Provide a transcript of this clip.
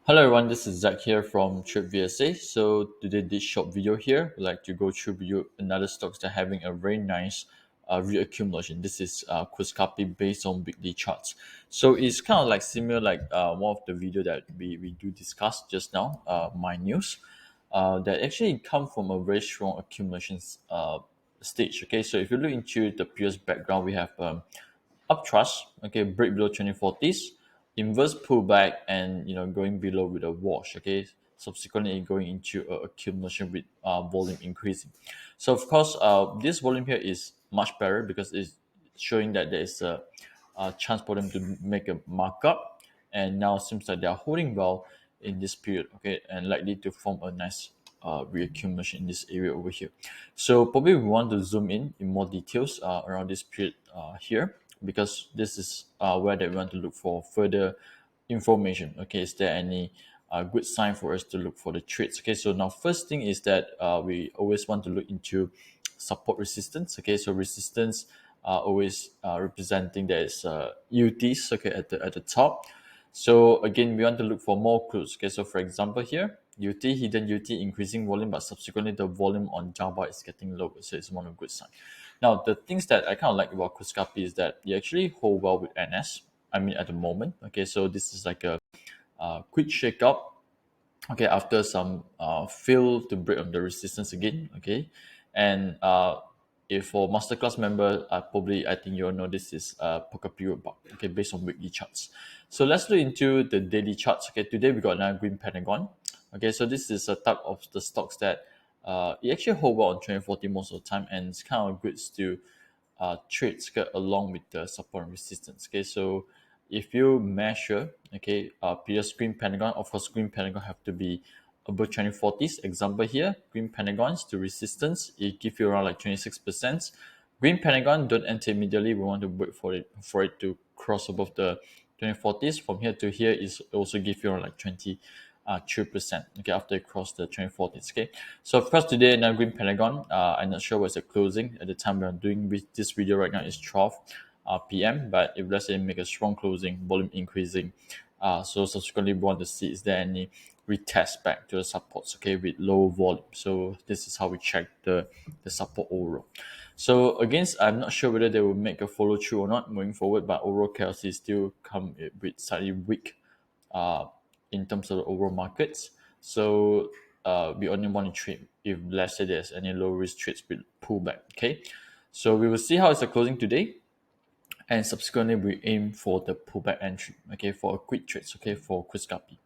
Hello everyone, this is Zach here from Trip VSA. So today this short video here, I'd like to go through with you another stocks that are having a very nice reaccumulation. This is CUSCAPI based on weekly charts. So it's kind of like similar like one of the video that we do discuss just now, my news, that actually come from a very strong accumulation stage. Okay, so if you look into the previous background, we have upthrust, okay, break below 2040s, inverse pullback, and going below with a wash, okay, subsequently going into accumulation with volume increasing. So of course, this volume here is much better because it's showing that there is a chance for them to make a markup, and now seems like they are holding well in this period, okay, and likely to form a nice reaccumulation in this area over here. So probably we want to zoom in more details around this period here, because this is where that we want to look for further information. Okay, is there any good sign for us to look for the trades? Okay, so now first thing is that we always want to look into support resistance. Okay, so resistance always representing there is UTs, okay, at the top. So again, we want to look for more clues. Okay, so for example here, UT, hidden UT, increasing volume, but subsequently the volume on Java is getting lower, so it's one of good sign. Now, the things that I kind of like about CUSCAPI is that you actually hold well with NS. I mean, at the moment. Okay, so this is like a quick shake-up. Okay, after some fail to break on the resistance again. Okay, and if for masterclass member, probably I think you all know this is poker period bar. Okay, based on weekly charts. So let's look into the daily charts. Okay, today we got another green pentagon. Okay, so this is a type of the stocks that it actually hold well on 2040 most of the time, and it's kind of good to trades along with the support and resistance. Okay, so if you measure, okay, previous green pentagon, of course, green pentagon have to be above 2040s. Example here, green pentagons to resistance, it give you around like 26%. Green pentagon don't enter immediately. We want to wait for it to cross above the 2040s. From here to here is also give you around like 2%, okay, after it crossed the 2040s. Okay, so of course today now green pentagon, I'm not sure what's the closing at the time we're doing this video right now is 12 p.m. But if let's say make a strong closing, volume increasing, so subsequently we want to see is there any retest back to the supports, okay, with low volume. So this is how we check the support overall. So against, I'm not sure whether they will make a follow through or not moving forward, but overall KLC still come with slightly weak uh, in terms of the overall markets. So we only want to trade if let's say there's any low risk trades with pullback. Okay, so we will see how it's the closing today, and subsequently we aim for the pullback entry. Okay, for a quick trades. Okay, for CUSCAPI.